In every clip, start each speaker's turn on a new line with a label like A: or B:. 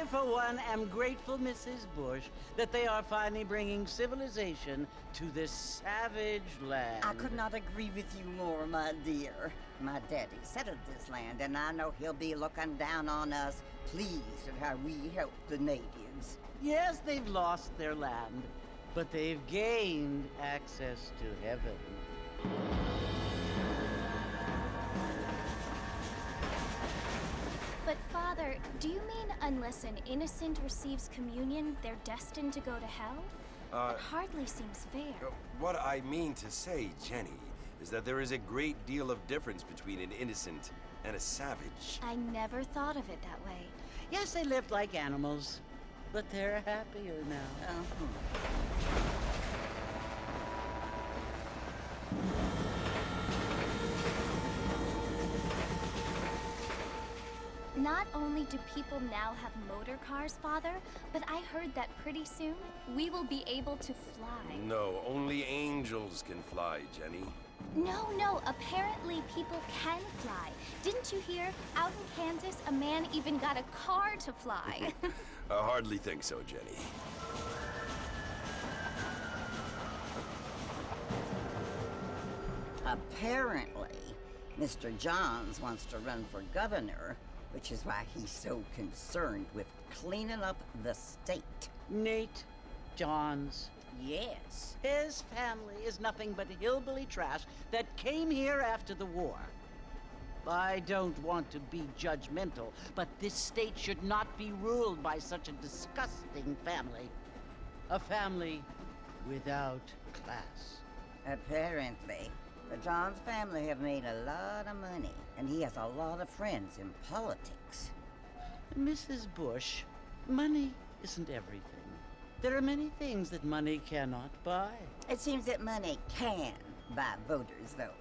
A: for one, am grateful, Mrs. Bush, that they are finally bringing civilization to this savage land.
B: I could not agree with you more, my dear. My daddy settled this land, and I know he'll be looking down on us, pleased at how we help the natives.
A: Yes, they've lost their land, but they've gained access to heaven.
C: But Father, do you mean unless an innocent receives communion, they're destined to go to hell? That hardly seems fair.
D: What I mean to say, Jenny, is that there is a great deal of difference between an innocent and a savage.
C: I never thought of it that way.
A: Yes, they lived like animals, but they're happier now.
C: Not only do people now have motor cars, Father, but I heard that pretty soon we will be able to fly.
D: No, only angels can fly, Jenny.
C: No, apparently people can fly. Didn't you hear? Out in Kansas, a man even got a car to fly.
D: I hardly think so, Jenny.
B: Apparently, Mr. Johns wants to run for governor, which is why he's so concerned with cleaning up the state.
A: Nate Johns.
B: Yes.
A: His family is nothing but hillbilly trash that came here after the war. I don't want to be judgmental, but this state should not be ruled by such a disgusting family. A family without class.
B: Apparently. The Johns family have made a lot of money, and he has a lot of friends in politics.
A: Mrs. Bush, money isn't everything. There are many things that money cannot buy.
B: It seems that money can buy voters, though.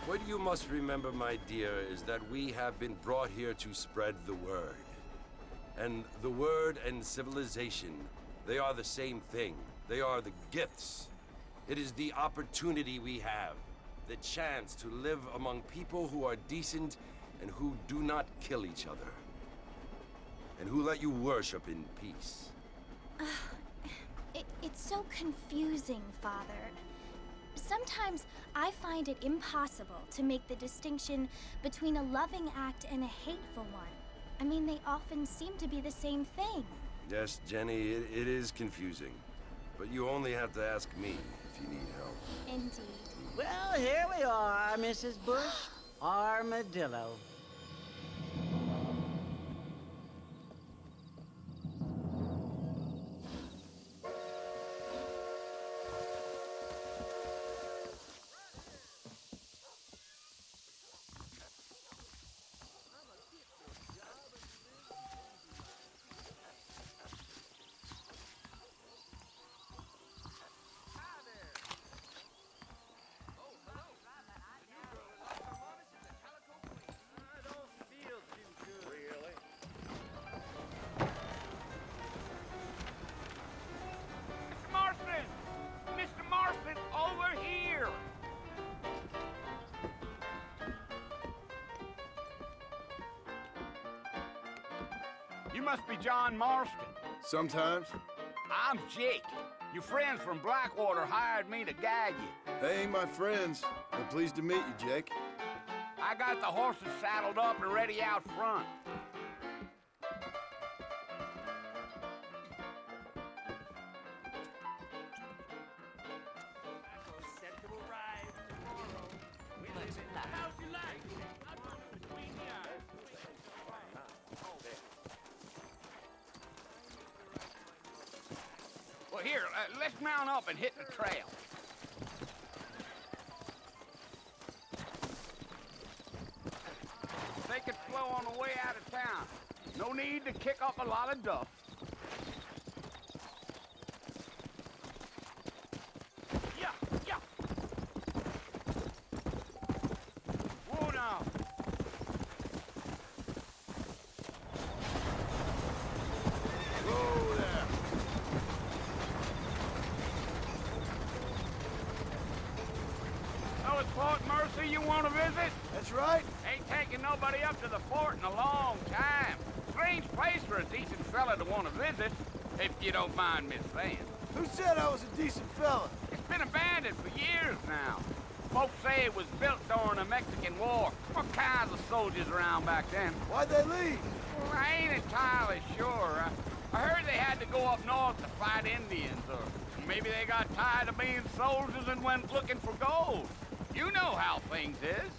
D: What you must remember, my dear, is that we have been brought here to spread the word. And the word and civilization, they are the same thing. They are the gifts. It is the opportunity we have, the chance to live among people who are decent and who do not kill each other, and who let you worship in peace.
C: It's so confusing, Father. Sometimes I find it impossible to make the distinction between a loving act and a hateful one. I mean, they often seem to be the same thing.
D: Yes, Jenny, it is confusing. But you only have to ask me if you need help.
C: Indeed.
A: Well, here we are, Mrs. Bush. Armadillo.
E: Over here! You must be John Marston.
F: Sometimes.
E: I'm Jake. Your friends from Blackwater hired me to guide you.
F: They ain't my friends, but pleased to meet you, Jake.
E: I got the horses saddled up and ready out front. Well, here, let's mount up and hit the trail. Take it slow on the way out of town. No need to kick up a lot of dust. Yeah. Whoa now.
F: Whoa there.
E: Armadillo's Fort Mercy you want to visit?
F: That's right.
E: Ain't taking nobody up to the fort in a long time. Strange place for a decent fella to want to visit, if you don't mind me saying.
F: Who said I was a decent fella?
E: It's been abandoned for years now. Folks say it was built during the Mexican War. All kinds of soldiers around back then.
F: Why'd they leave?
E: Well, I ain't entirely sure. I heard they had to go up north to fight Indians, or maybe they got tired of being soldiers and went looking for gold. You know how things is.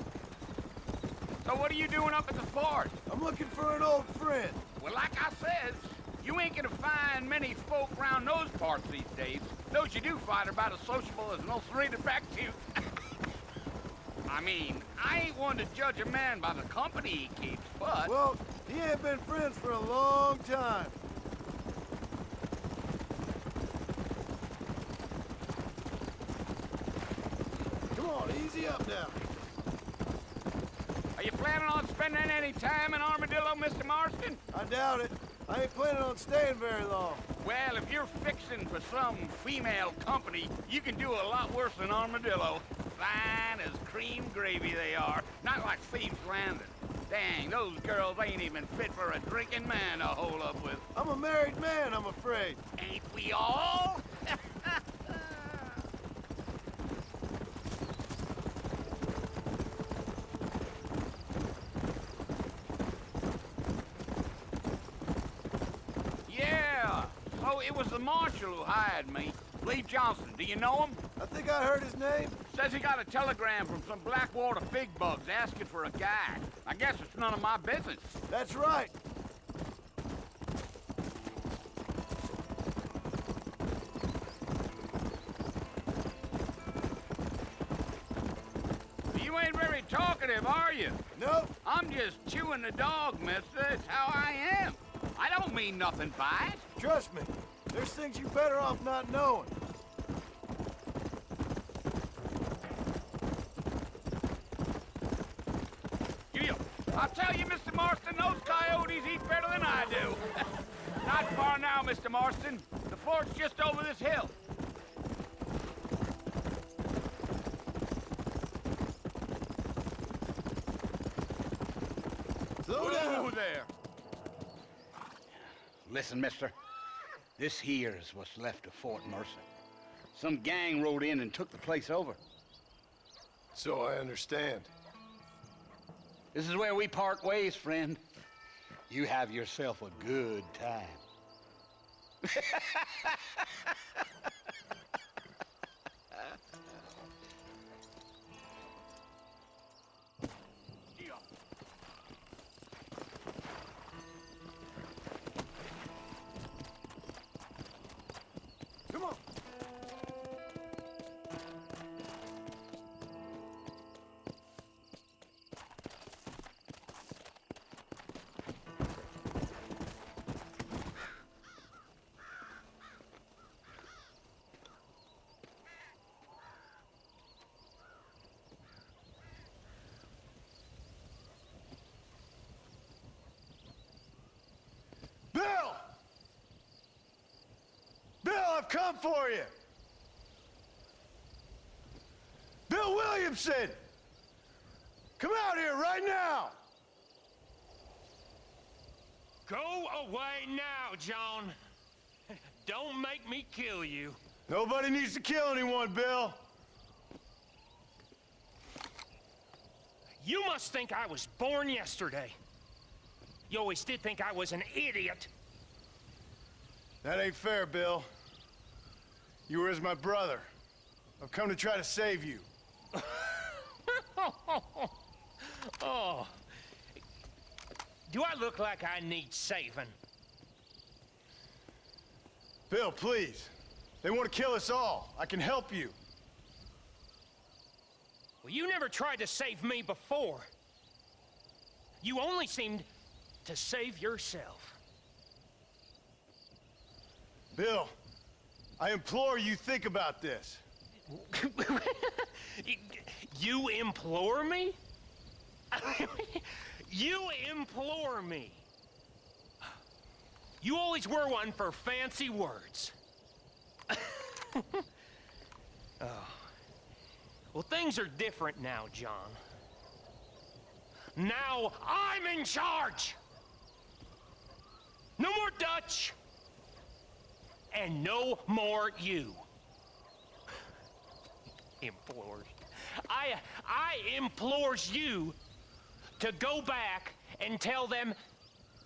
E: So what are you doing up at the fort?
F: I'm looking for an old friend.
E: Well, like I said, you ain't gonna find many folk around those parts these days. Those you do find are about as sociable as an ulcerated back tooth. I mean, I ain't one to judge a man by the company he keeps, but...
F: Well, he ain't been friends for a long time. Come on, easy up now.
E: Are you planning on spending any time in Armadillo, Mr. Marston?
F: I doubt it. I ain't planning on staying very long.
E: Well, if you're fixing for some female company, you can do a lot worse than Armadillo. Fine as cream gravy they are, not like Thieves' Landing. Dang, those girls ain't even fit for a drinking man to hole up with.
F: I'm a married man, I'm afraid.
E: Ain't we all? Yeah, so it was the marshal who hired me. Lee Johnson, do you know him?
F: I think I heard his name.
E: Says he got a telegram from some Blackwater big bugs asking for a guy. I guess it's none of my business.
F: That's right.
E: You ain't very talkative, are you?
F: Nope.
E: I'm just chewing the dog, mister. It's how I am. I don't mean nothing by it.
F: Trust me. There's things you're better off not knowing.
E: I'll tell you, Mr. Marston, those coyotes eat better than I do. Not far now, Mr. Marston. The fort's just over this hill.
F: Slow down.
E: Whoa there. Listen, mister. This here is what's left of Fort Mercy. Some gang rode in and took the place over.
F: So I understand.
E: This is where we part ways, friend. You have yourself a good time.
F: Come on. Bill! Bill, I've come for you! Bill Williamson! Come out here right now!
G: Go away now, John. Don't make me kill you.
F: Nobody needs to kill anyone, Bill.
G: You must think I was born yesterday. You always did think I was an idiot.
F: That ain't fair, Bill. You were as my brother. I've come to try to save you.
G: Oh. Do I look like I need saving?
F: Bill, please. They want to kill us all. I can help you.
G: Well, you never tried to save me before. You only seemed to save yourself.
F: Bill, I implore you think about this.
G: You implore me? You implore me. You always were one for fancy words. Oh. Well, things are different now, John. Now I'm in charge! No more Dutch! And no more you. Implores. I implores you to go back and tell them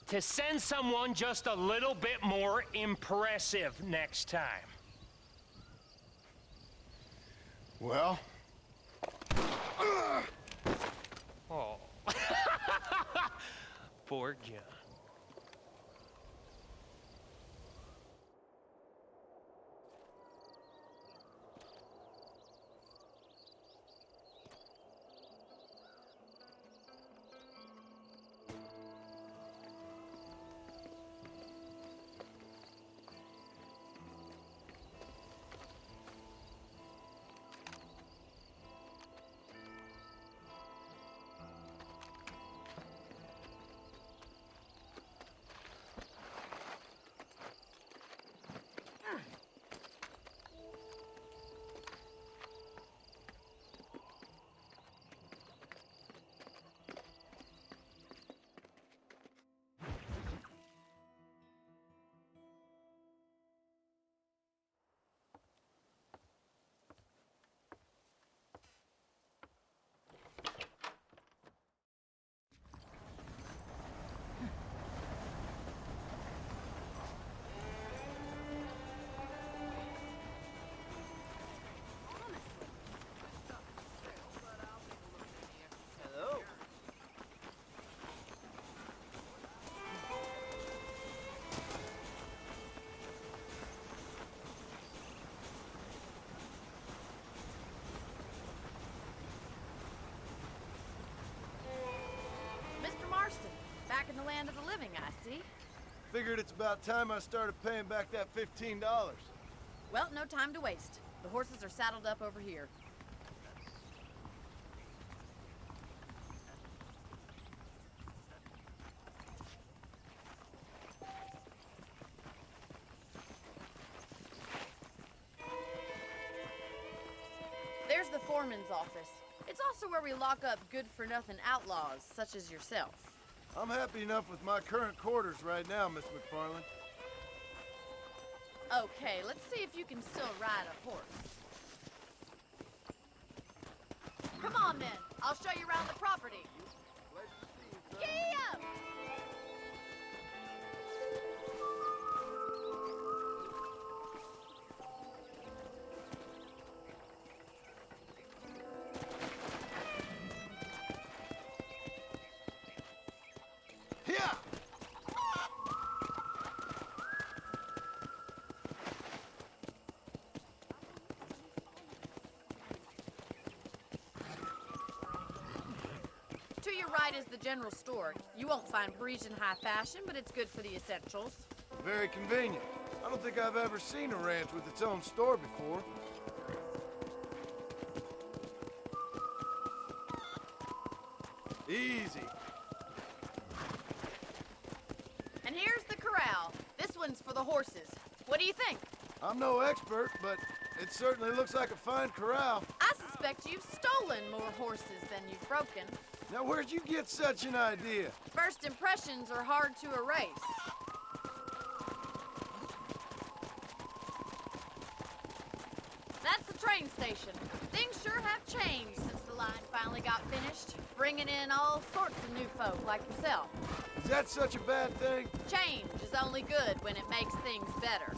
G: to send someone just a little bit more impressive next time.
F: Well?
G: Oh. Poor John.
H: Back in the land of the living, I see.
F: Figured it's about time I started paying back that $15.
H: Well, no time to waste. The horses are saddled up over here. There's the foreman's office. It's also where we lock up good-for-nothing outlaws, such as yourself.
F: I'm happy enough with my current quarters right now, Miss McFarland.
H: Okay, let's see if you can still ride a horse. Come on, then. I'll show you around the property. Giddy up!
F: Yeah!
H: To your right is the general store. You won't find Parisian high fashion, but it's good for the essentials.
F: Very convenient. I don't think I've ever seen a ranch with its own store before. Easy.
H: And here's the corral. This one's for the horses. What do you think?
F: I'm no expert, but it certainly looks like a fine corral.
H: I suspect you've stolen more horses than you've broken.
F: Now, where'd you get such an idea?
H: First impressions are hard to erase. That's the train station. Things sure have changed since the line finally got finished, bringing in all sorts of new folk like yourself.
F: Is that such a bad thing?
H: Change is only good when it makes things better.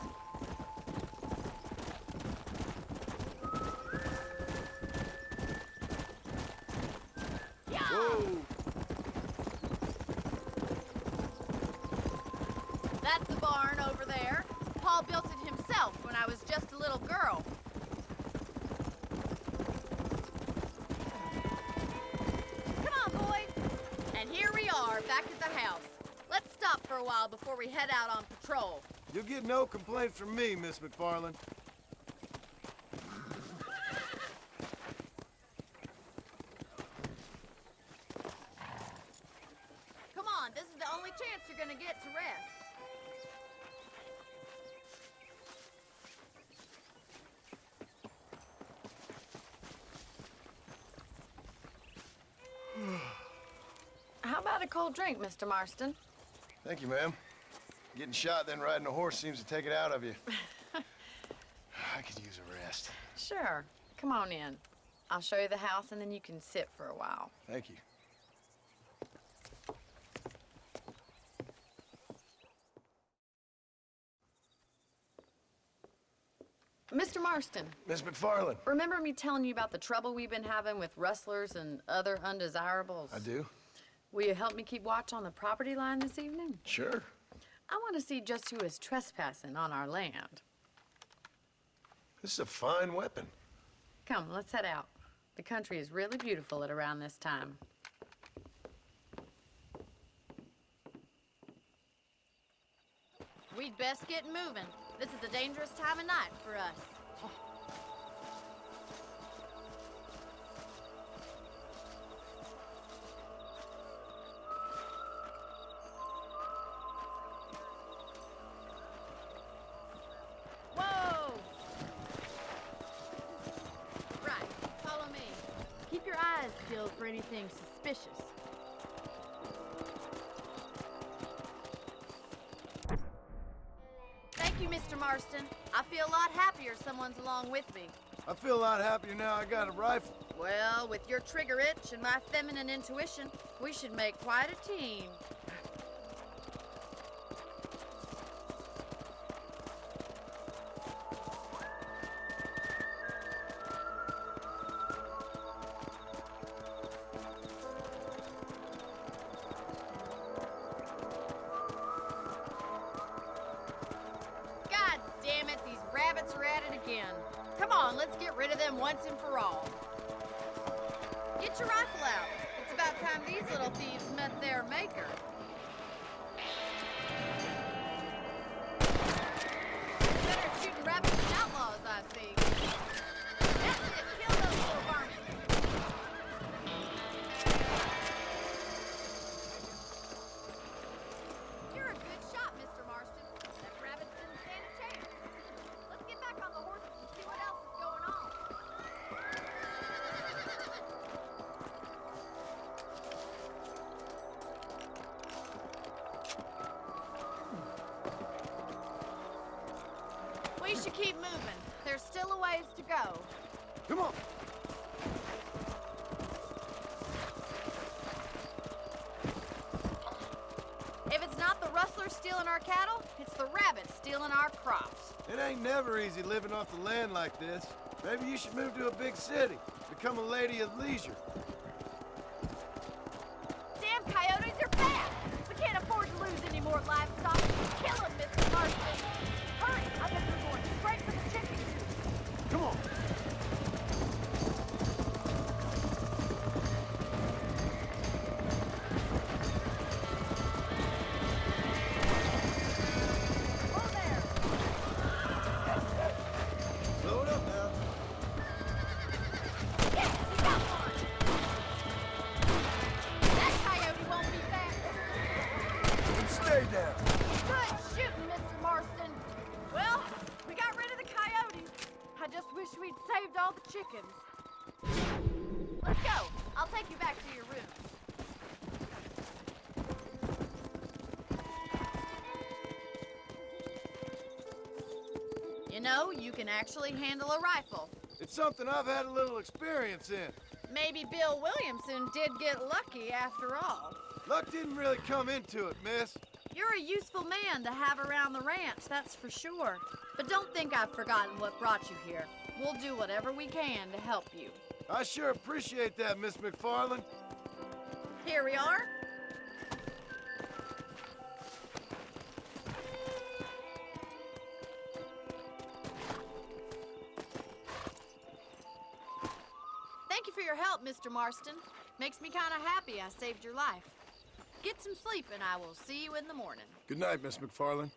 F: Whoa!
H: That's the barn over there. Paul built it himself when I was just a little girl. Come on, boys. And here we are, back at the house. Let's stop for a while before we head out on patrol.
F: You'll get no complaint from me, Miss McFarland.
H: Come on, this is the only chance you're gonna get to rest. about a cold drink, Mr. Marston?
F: Thank you, ma'am. Getting shot, then riding a horse seems to take it out of you. I could use a rest.
H: Sure. Come on in. I'll show you the house, and then you can sit for a while.
F: Thank you.
H: Mr. Marston,
F: Miss McFarland.
H: remember me telling you about the trouble we've been having with rustlers and other undesirables?
F: I do?
H: Will you help me keep watch on the property line this evening?
F: Sure.
H: I want to see just who is trespassing on our land.
F: This is a fine weapon.
H: Come, let's head out. The country is really beautiful at around this time.
I: We'd best get moving. This is a dangerous time of night for us. Whoa! Right, follow me. Keep your eyes peeled for anything suspicious. Thank you, Mr. Marston. I feel a lot happier someone's along with me.
F: I feel a lot happier now I got a rifle.
I: Well, with your trigger itch and my feminine intuition, we should make quite a team. God damn it, these rabbits are at it again. Come on, let's get rid of them once and for all. Get your rifle out. It's about time these little thieves met their maker. Better shooting rabbits than outlaws, I see. That's it, kill those little varmints. You're a good shot, Mr. Marston. That rabbit didn't stand a chance. Let's get back on the horses and see what else is going on. We should keep moving. There's still a ways to go.
F: Come on.
I: If it's not the rustlers stealing our cattle, it's the rabbits stealing our crops.
F: It ain't never easy living off the land like this. Maybe you should move to a big city. Become a lady of leisure.
I: Damn coyotes are bad! We can't afford to lose any more livestock. Kill them, Mr. Marston! Hurry! I bet they're going straight for the chickens.
F: Come on.
I: Whoa there!
F: Slow it up now.
I: Yes, you got one! That coyote won't be back.
F: And stay down.
I: Good shooting, Mr. Marston. Well, we got rid of the coyotes. I just wish we'd saved all the chickens. Let's go. I'll take you back to your room. You know, you can actually handle a rifle.
F: It's something I've had a little experience in.
I: Maybe Bill Williamson did get lucky after all.
F: Luck didn't really come into it, miss.
I: You're a useful man to have around the ranch, that's for sure. But don't think I've forgotten what brought you here. We'll do whatever we can to help you.
F: I sure appreciate that, Miss McFarland.
I: Here we are. Thank you for your help, Mr. Marston. Makes me kind of happy I saved your life. Get some sleep and I will see you in the morning.
F: Good night, Miss McFarland.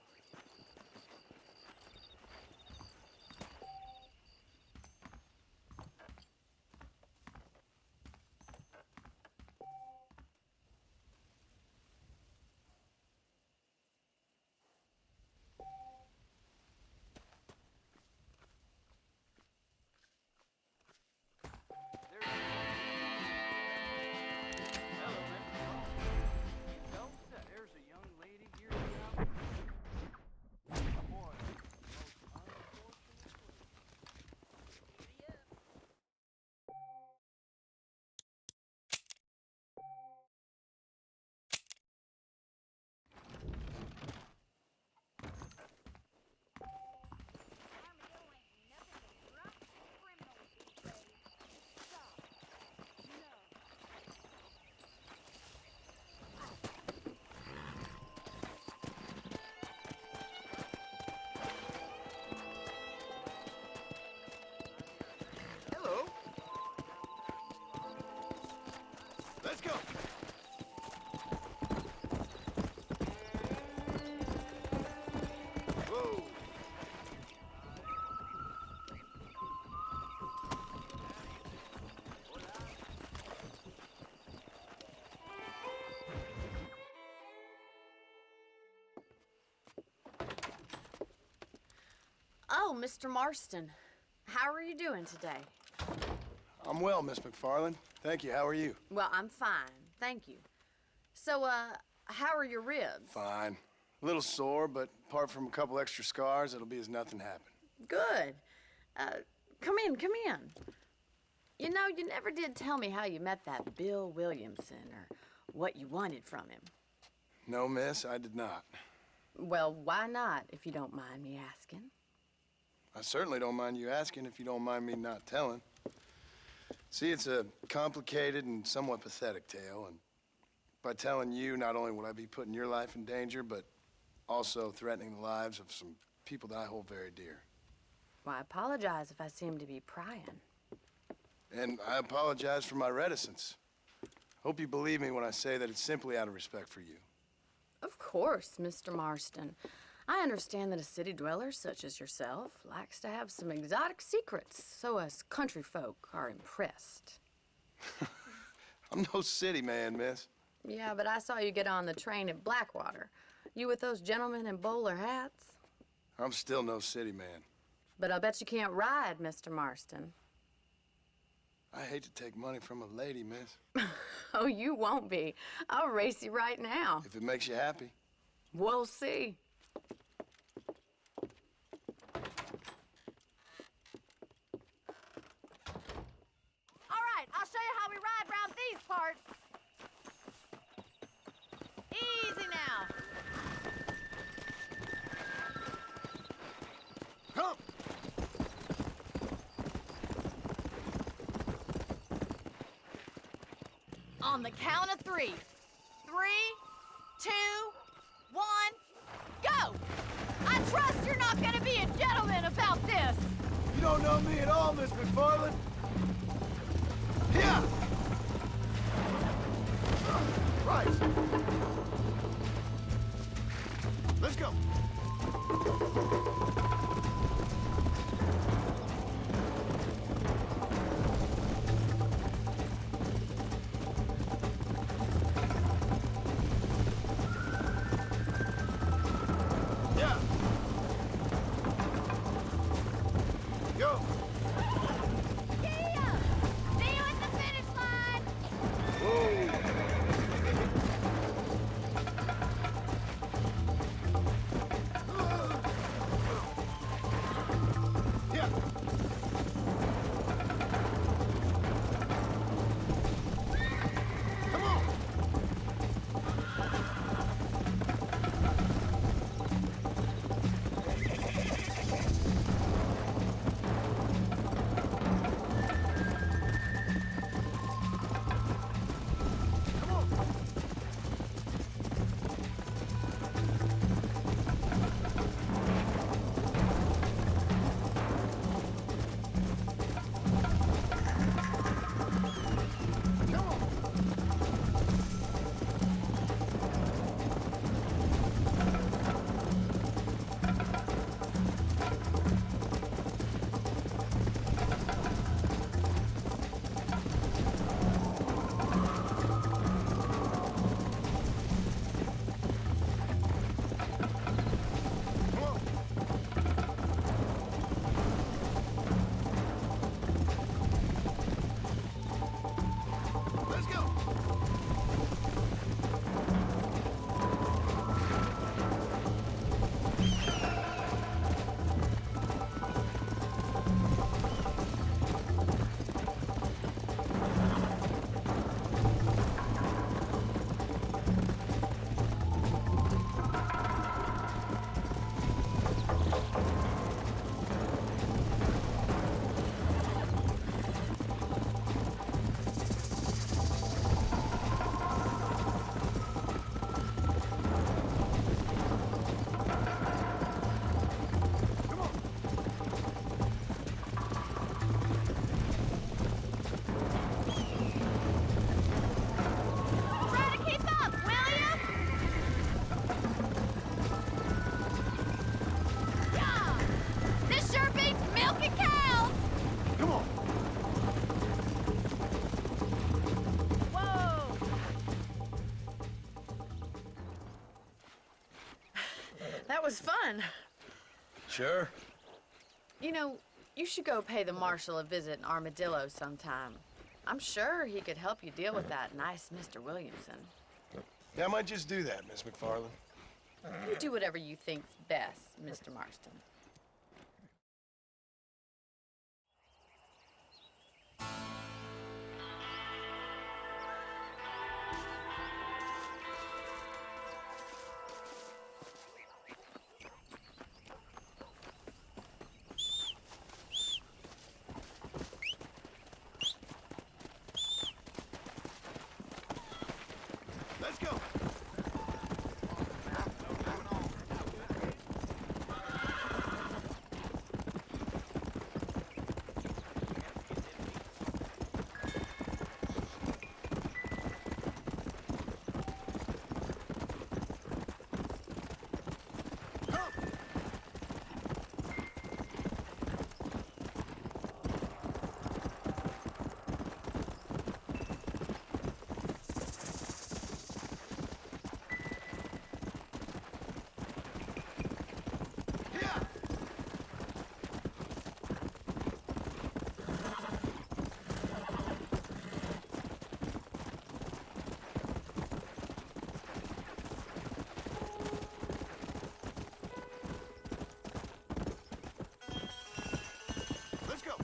H: Oh, Mr. Marston. How are you doing today?
F: I'm well, Miss McFarland. Thank you. How are you?
H: Well, I'm fine. Thank you. So, how are your ribs?
F: Fine. A little sore, but apart from a couple extra scars, it'll be as nothing happened.
H: Good. Come in, come in. You know, you never did tell me how you met that Bill Williamson or what you wanted from him.
F: No, miss, I did not.
H: Well, why not, if you don't mind me asking?
F: I certainly don't mind you asking if you don't mind me not telling. See, it's a complicated and somewhat pathetic tale, and by telling you, not only would I be putting your life in danger, but also threatening the lives of some people that I hold very dear.
H: Well, I apologize if I seem to be prying.
F: And I apologize for my reticence. Hope you believe me when I say that it's simply out of respect for you.
H: Of course, Mr. Marston. I understand that a city dweller such as yourself likes to have some exotic secrets, so us country folk are impressed.
F: I'm no city man, miss.
H: Yeah, but I saw you get on the train at Blackwater. You with those gentlemen in bowler hats?
F: I'm still no city man.
H: But I'll bet you can't ride, Mr. Marston.
F: I hate to take money from a lady, miss.
H: Oh, you won't be. I'll race you right now.
F: If it makes you happy.
H: We'll see.
I: All right, I'll show you how we ride round these parts. Easy now.
F: Come!
I: On the count of 3. 3, 2, 1, go! I trust you're not gonna be a gentleman about this.
F: You don't know me at all, Miss McFarland. Here! Right. Let's go. Yeah. Go.
I: Yeah! See you at the finish line!
F: Whoa. Yeah. Come on. Come on. Come on. Come on. Let's go. Come on.
I: Try to keep up, will ya? Yeah! This sure beats milking cows!
F: Come on.
I: Whoa!
H: That was fun.
F: Sure.
H: You know, you should go pay the marshal a visit in Armadillo sometime. I'm sure he could help you deal with that nice Mr. Williamson.
F: Yeah, I might just do that, Miss McFarland.
H: You do whatever you think's best, Mr. Marston.
F: Let's go. Let's go.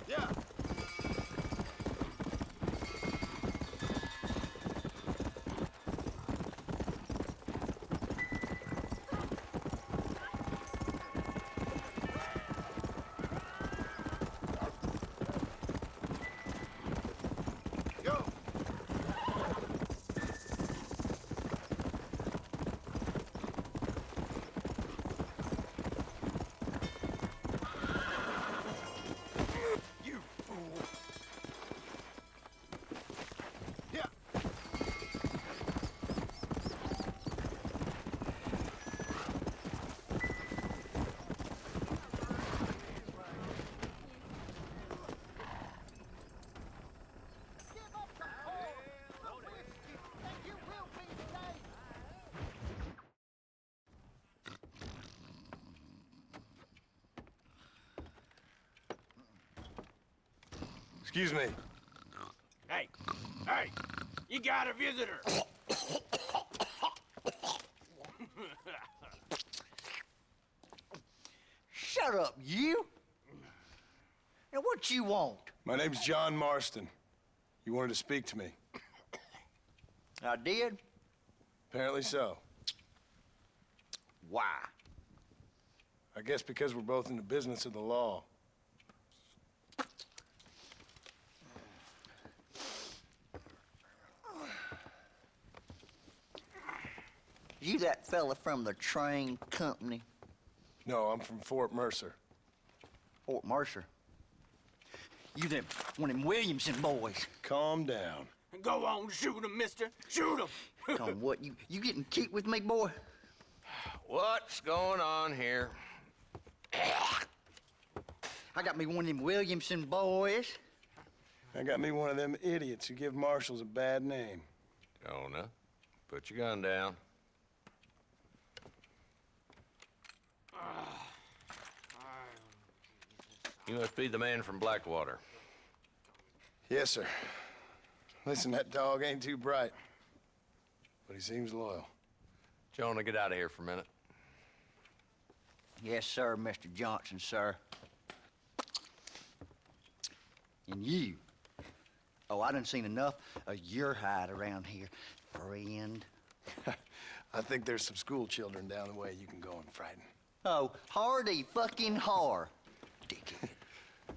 F: Yeah. Go. You fool. Yeah. Excuse me.
J: Hey, you got a visitor.
K: Shut up, you! Now, what you want?
F: My name's John Marston. You wanted to speak to me.
K: I did?
F: Apparently so.
K: Why?
F: I guess because we're both in the business of the law.
K: You that fella from the train company?
F: No, I'm from Fort Mercer.
K: Fort Mercer? You them, one of them Williamson boys.
F: Calm down.
J: Go on, shoot him, mister. Shoot him.
K: Come on, what, you getting keep with me, boy?
L: What's going on here?
K: I got me one of them Williamson boys.
F: I got me one of them idiots who give marshals a bad name.
L: Jonah, put your gun down. You must be the man from Blackwater.
F: Yes, sir. Listen, that dog ain't too bright, but he seems loyal.
L: Jonah, get out of here for a minute.
K: Yes, sir, Mr. Johnson, sir. And you. Oh, I done seen enough of your hide around here, friend.
F: I think there's some school children down the way you can go and frighten.
K: Oh, hardy fucking har. Dickhead.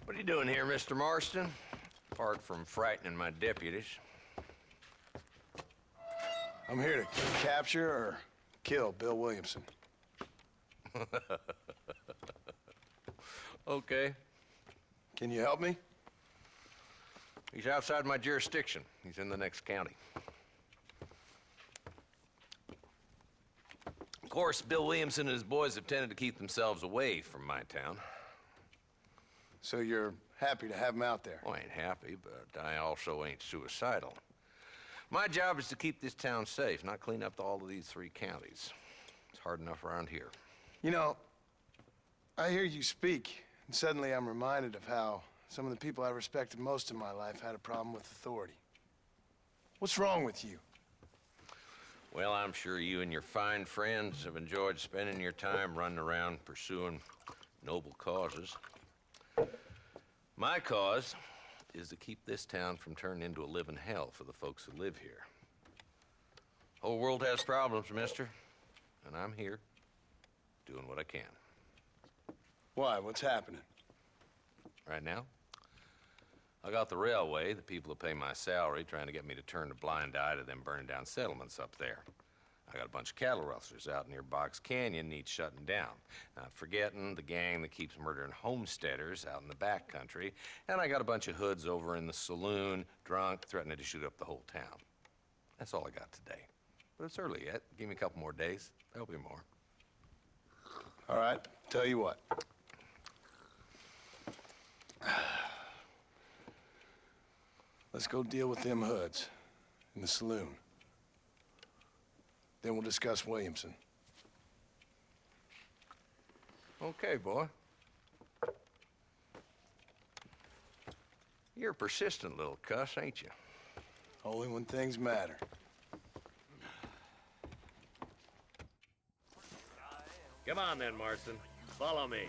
L: What are you doing here, Mr. Marston? Apart from frightening my deputies.
F: I'm here to capture or kill Bill Williamson.
L: Okay.
F: Can you help me?
L: He's outside my jurisdiction. He's in the next county. course, Bill Williamson and his boys have tended to keep themselves away from my town.
F: So you're happy to have them out there?
L: Well, I ain't happy, but I also ain't suicidal. My job is to keep this town safe, not clean up all of these 3 counties. It's hard enough around here.
F: You know, I hear you speak, and suddenly I'm reminded of how some of the people I respected most in my life had a problem with authority. What's wrong with you?
L: Well, I'm sure you and your fine friends have enjoyed spending your time running around pursuing noble causes. My cause is to keep this town from turning into a living hell for the folks who live here. Whole world has problems, mister, and I'm here doing what I can.
F: Why? What's happening?
L: Right now, I got the railway, the people who pay my salary, trying to get me to turn a blind eye to them burning down settlements up there. I got a bunch of cattle rustlers out near Box Canyon needs shutting down. Not forgetting the gang that keeps murdering homesteaders out in the back country. And I got a bunch of hoods over in the saloon, drunk, threatening to shoot up the whole town. That's all I got today. But it's early yet. Give me a couple more days. There'll be more.
F: All right, tell you what. Let's go deal with them hoods in the saloon. Then we'll discuss Williamson.
L: Okay, boy. You're a persistent little cuss, ain't you?
F: Only when things matter.
M: Come on then, Marston. Follow me.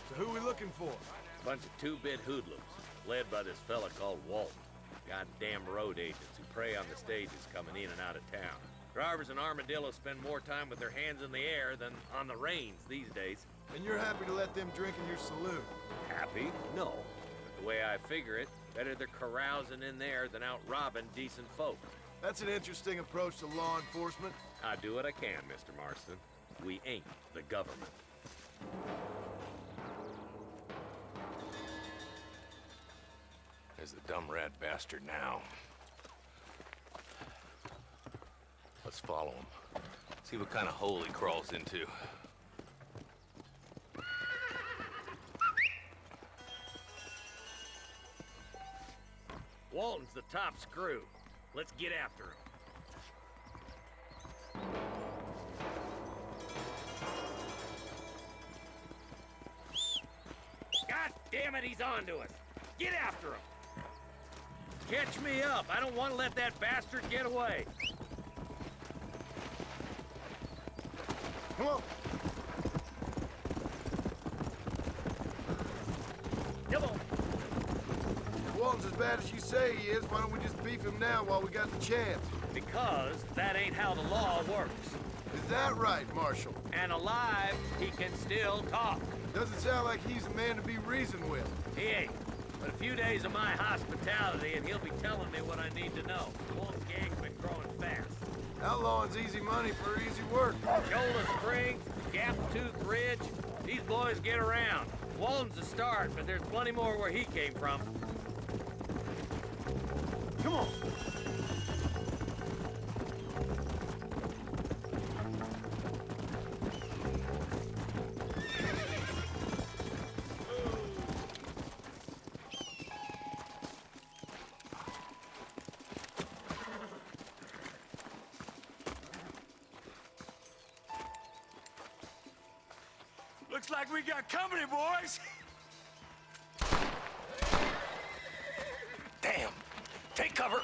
F: So who are we looking for?
M: Bunch of two-bit hoodlums, led by this fella called Walton. Goddamn road agents who prey on the stages coming in and out of town. Drivers in Armadillo spend more time with their hands in the air than on the reins these days.
F: And you're happy to let them drink in your saloon?
M: Happy? No. But the way I figure it, better they're carousing in there than out robbing decent folk.
F: That's an interesting approach to law enforcement.
M: I do what I can, Mr. Marston. We ain't the government.
L: There's the dumb rat bastard now. Let's follow him. See what kind of hole he crawls into.
M: Walton's the top screw. Let's get after him. God damn it, he's on to us. Get after him. Catch me up. I don't want to let that bastard get away.
F: Come on.
M: Come on.
F: If Walton's as bad as you say he is, why don't we just beef him now while we got the chance?
M: Because that ain't how the law works.
F: Is that right, Marshal?
M: And alive, he can still talk.
F: Doesn't sound like he's a man to be reasoned with.
M: He ain't. But a few days of my hospitality, and he'll be telling me what I need to know. Walton's gang's been growing fast.
F: Outlawing's easy money for easy work.
M: Shoulder Springs, Gap Tooth Ridge, these boys get around. Walton's a start, but there's plenty more where he came from.
F: Come on.
J: Looks like we got company, boys.
L: Damn! Take cover!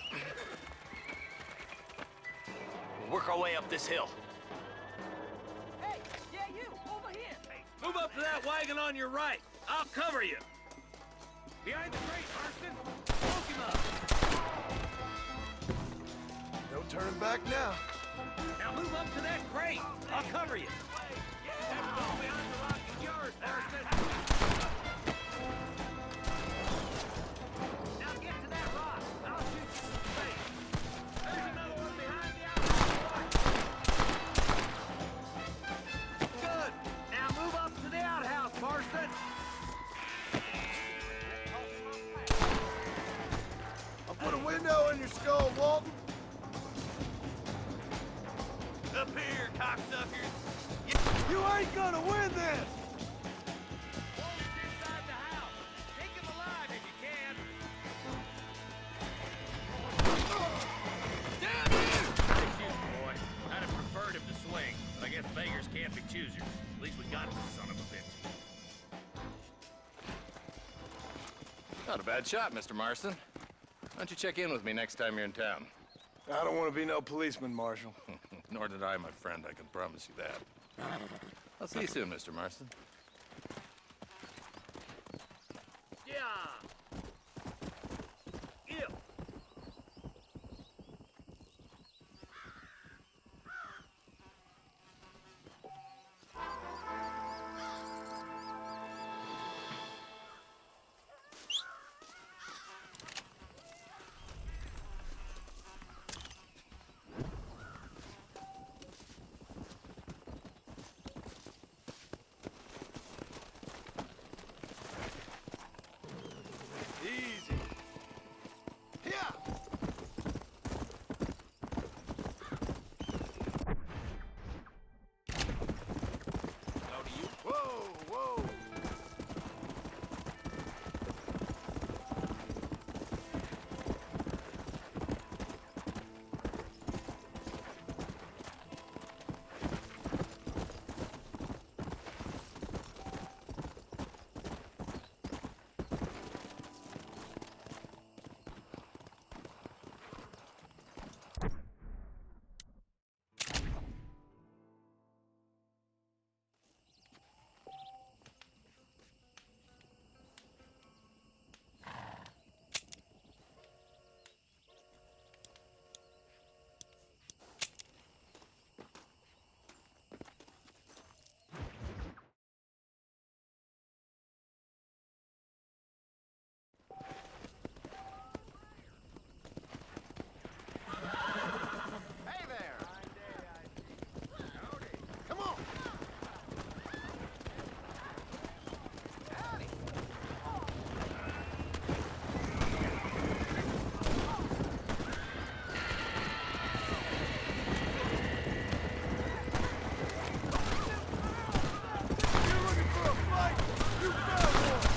L: We'll work our way up this hill.
A: Hey, yeah, you, over here.
M: Move up to that wagon on your right. I'll cover you. Behind the crate, Marston. Smoke him up.
F: No turning back now.
M: Now move up to that crate. I'll cover you. That ball behind the rock is yours, Marston. Now get to that rock. I'll shoot you in the face. There's another one behind the outhouse. Good. Now move up to the outhouse, Marston.
F: skull, Walton.
M: Up here, cocksuckers.
F: You ain't gonna win this!
M: Walton's inside the house. Take him alive if you can. Down here! Nice shooting, boy. I'd have preferred him to swing, but I guess beggars can't be choosers. At least we got this son of a bitch.
L: Not a bad shot, Mr. Marston. Why don't you check in with me next time you're in town?
F: I don't want to be no policeman, Marshal.
L: Nor did I, my friend. I can promise you that. I'll see you soon, Mr. Marston.
M: Yeah. Yeah.
F: Easy. Yeah.
M: Hello to you.
F: Whoa, whoa. Hey there. Howdy. Come on. Howdy. You're looking for a fight? You found one.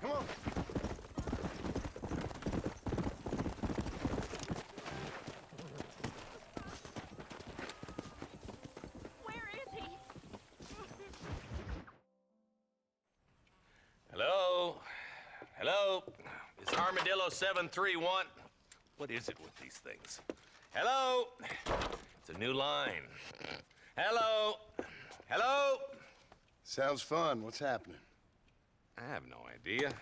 F: Come on.
I: Where is he?
L: Hello? Hello? Is Armadillo 731? What is it with these things? Hello? It's a new line. Hello? Hello?
F: Sounds fun. What's happening?
L: I have no idea.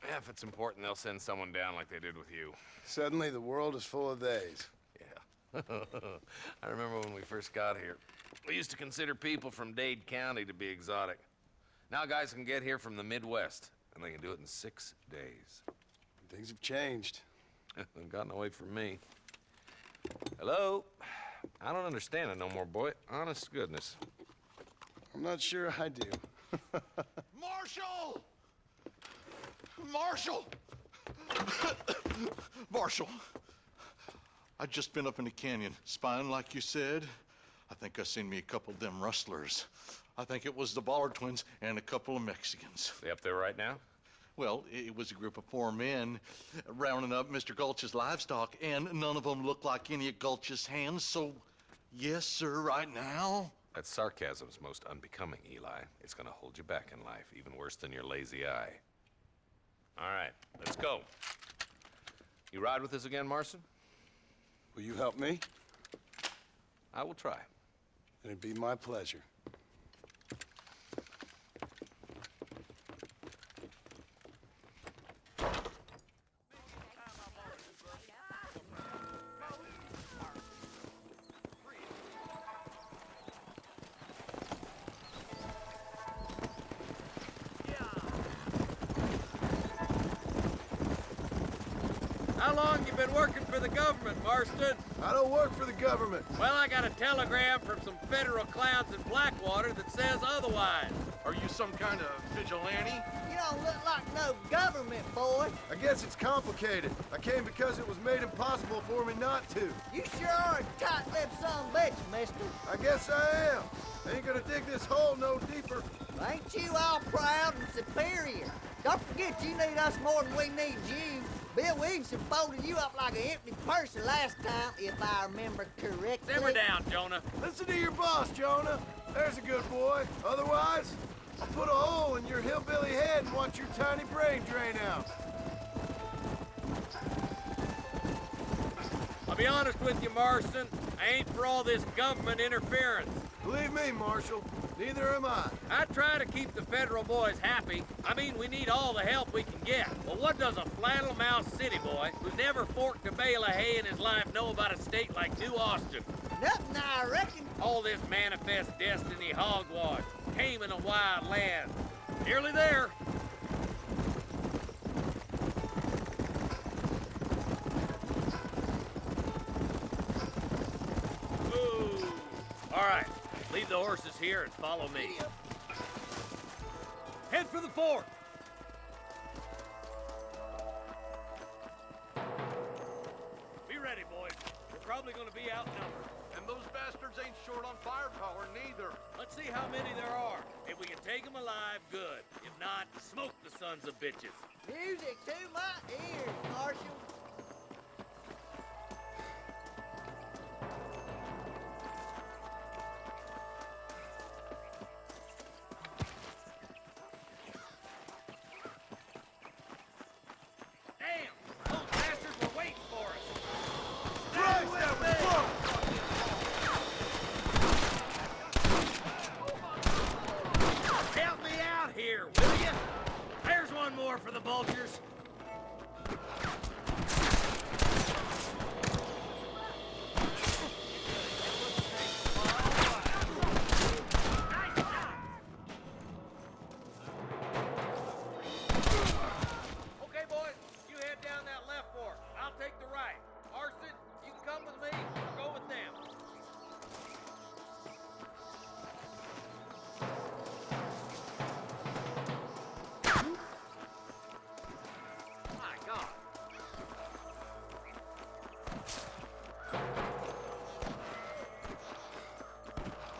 L: Yeah, if it's important, they'll send someone down like they did with you.
F: Suddenly, the world is full of theys.
L: Yeah. I remember when we first got here. We used to consider people from Dade County to be exotic. Now guys can get here from the Midwest, and they can do it in 6 days.
F: Things have changed.
L: They've gotten away from me. Hello? I don't understand it no more, boy. Honest to goodness.
F: I'm not sure I do.
J: Marshal! Marshal! Marshal, I just been up in the canyon, spying like you said. I think I seen me a couple of them rustlers. I think it was the Ballard twins and a couple of Mexicans.
L: They up there right now?
J: Well, it was a group of poor men rounding up Mr. Gulch's livestock, and none of them looked like any of Gulch's hands, so yes, sir, right now.
L: That sarcasm's most unbecoming, Eli. It's gonna hold you back in life, even worse than your lazy eye. All right, let's go. You ride with us again, Marston?
F: Will you help me?
L: I will try.
F: It'd be my pleasure.
M: How long you been working for the government, Marston?
F: I don't work for the government.
M: Well, I got a telegram from some federal clowns in Blackwater that says otherwise.
J: Are you some kind of vigilante?
B: You don't look like no government boy.
F: I guess it's complicated. I came because it was made impossible for me not to.
B: You sure are a tight-lipped son of a bitch, mister.
F: I guess I am. I ain't gonna dig this hole no deeper.
B: Ain't you all proud and superior? Don't forget you need us more than we need you. Bill Williamson folded you up like an empty person last time, if I remember correctly.
M: Simmer down, Jonah.
F: Listen to your boss, Jonah. There's a good boy. Otherwise, I'll put a hole in your hillbilly head and watch your tiny brain drain out.
M: I'll be honest with you, Marston. I ain't for all this government interference.
F: Believe me, Marshal, neither am I.
M: I try to keep the federal boys happy. I mean, we need all the help we can get. But what does a flannel-mouthed city boy who's never forked a bale of hay in his life know about a state like New Austin?
B: Nothing, I reckon.
M: All this manifest destiny hogwash, taming a wild land. Nearly there. Ooh. All right, leave the horses here and follow me. Head for the fort. Be ready, boys. We're probably gonna be outnumbered.
J: And those bastards ain't short on firepower, neither.
M: Let's see how many there are. If we can take them alive, good. If not, smoke the sons of bitches.
B: Music to my ears, Marshal.
M: Damn! Those bastards were waiting for us. Help me out here, will you? There's one more for the vultures. Okay, boys, you head down that left fork. I'll take the right. Marston, you can come with me or go with them. My God.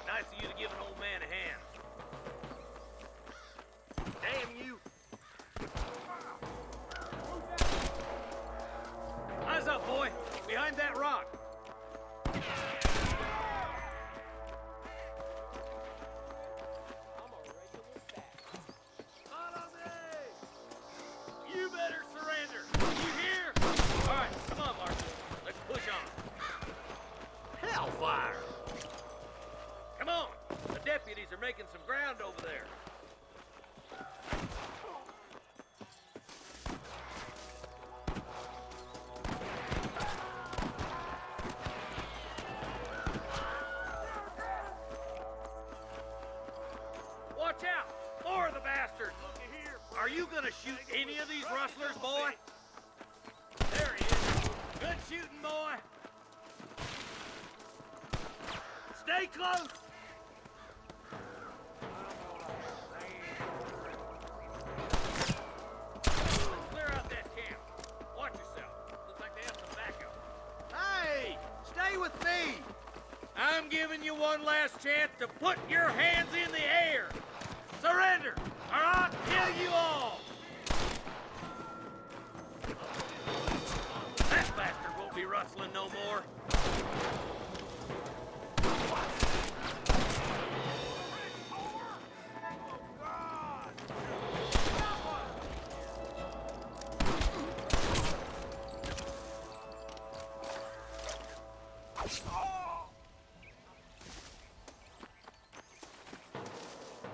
M: Nice of you to give an old man a hand. Damn you. Eyes up, boy. Behind that rock. You better surrender. You hear? All right, come on, Marshal. Let's push on. Hellfire! Come on. The deputies are making some ground over there. Watch out! More of the bastards! Are you gonna shoot any of these rustlers, boy? There he is. Good shooting, boy. Stay close! Let's clear out that camp. Watch yourself. Looks like they have some backup. Hey! Stay with me! I'm giving you one last chance to put your hands in the air. Surrender, or I'll kill you all! That bastard won't be rustling no more.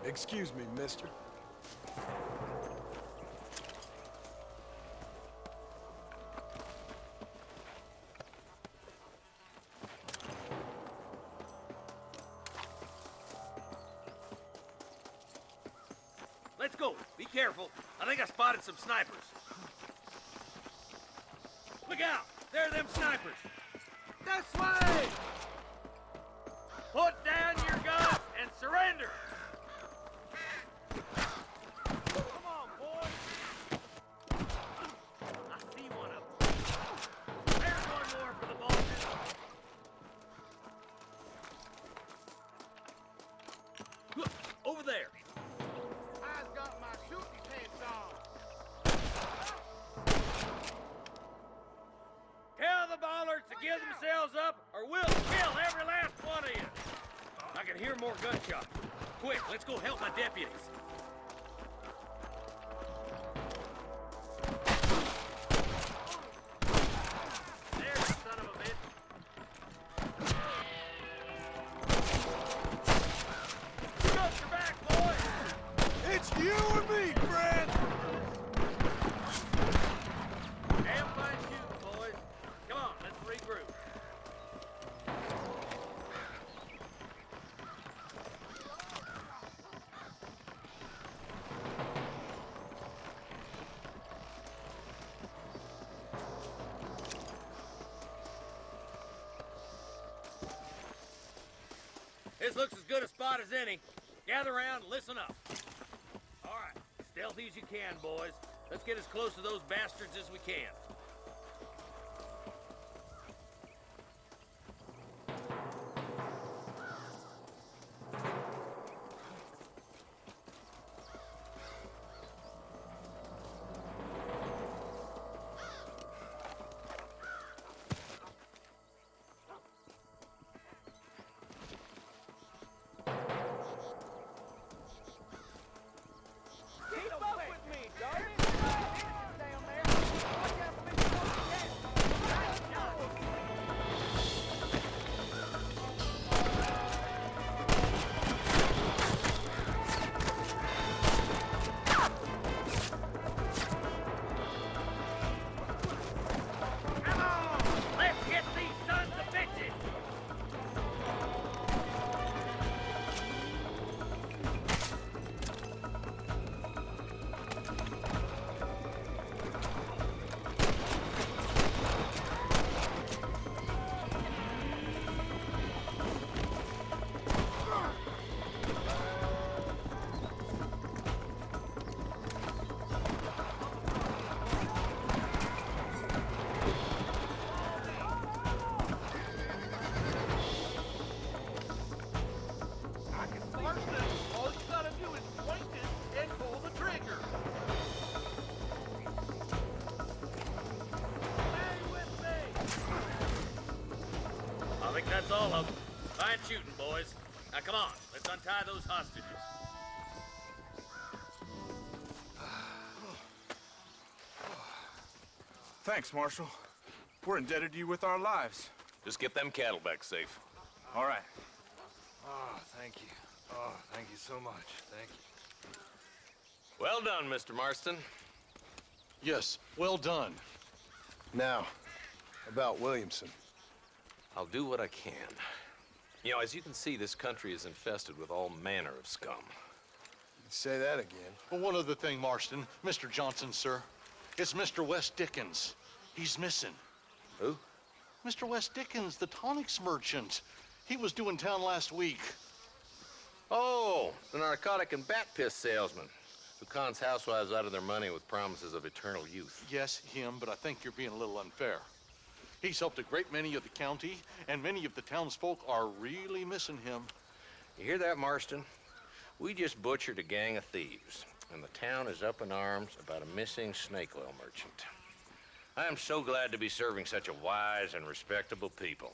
F: Excuse me, mister.
M: Let's go. Be careful. I think I spotted some snipers. Look out! There are them snipers!
E: This way! Put down your gun and surrender! Come on, boys! I see one of them. There's one more for the bosses. Look, over there. I've got my shooting pants on.
M: Tell the bollards to give themselves up, or we'll kill every last one of you. I can hear more gunshots. Quick, let's go help my deputies. There, you son of a bitch. You got your back, boys.
E: It's you and me, friend!
M: Damn fine shooting, boys. Come on, let's regroup. This looks as good a spot as any. Gather around and listen up. All right, stealthy as you can, boys. Let's get as close to those bastards as we can. I think that's all of them. Fine shooting, boys. Now come on, let's untie those hostages.
E: Thanks, Marshal. We're indebted to you with our lives.
L: Just get them cattle back safe.
E: All right.
F: Oh, thank you. Oh, thank you so much. Thank you.
L: Well done, Mr. Marston.
J: Yes, well done.
F: Now, about Williamson.
L: I'll do what I can. You know, as you can see, this country is infested with all manner of scum.
F: Say that again.
J: Well, one other thing, Marston. Mr. Johnson, sir. It's Mr. Wes Dickens. He's missing.
L: Who?
J: Mr. Wes Dickens, the tonics merchant. He was due in town last week.
L: Oh, the narcotic and bat piss salesman who cons housewives out of their money with promises of eternal youth.
J: Yes, him, but I think you're being a little unfair. He's helped a great many of the county, and many of the townsfolk are really missing him.
L: You hear that, Marston? We just butchered a gang of thieves, and the town is up in arms about a missing snake oil merchant. I am so glad to be serving such a wise and respectable people.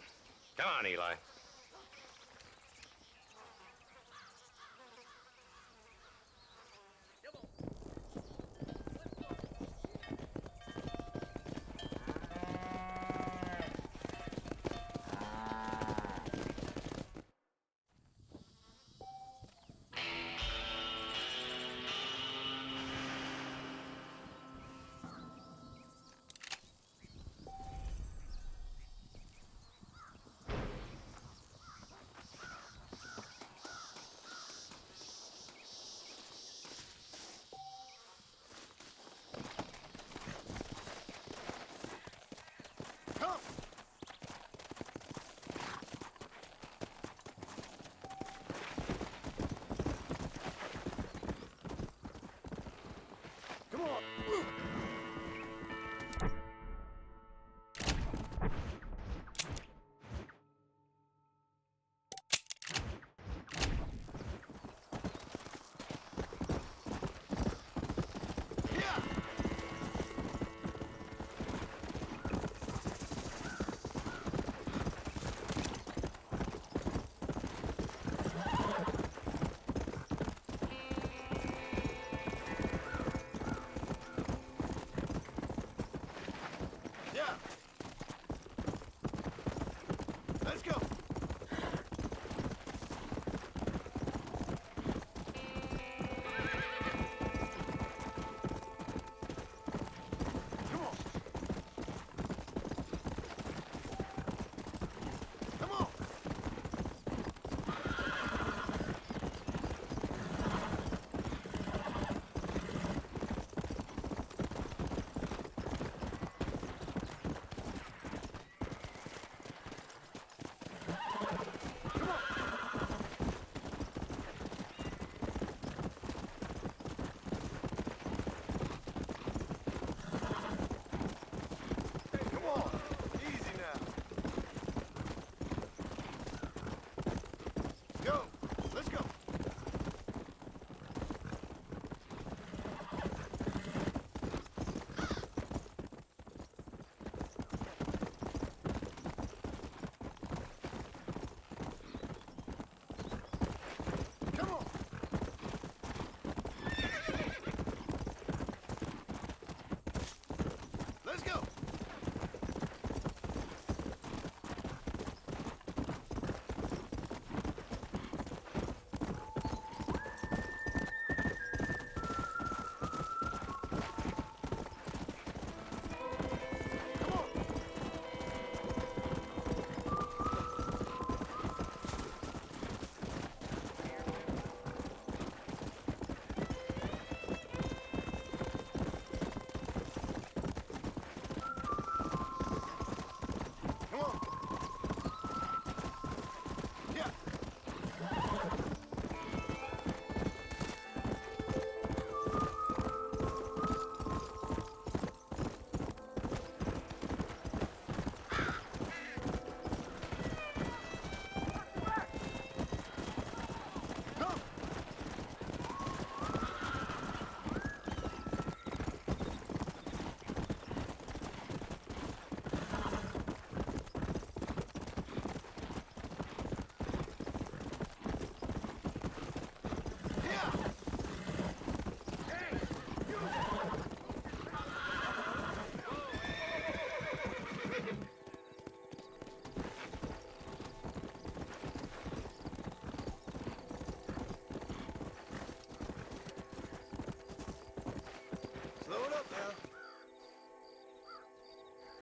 L: Come on, Eli.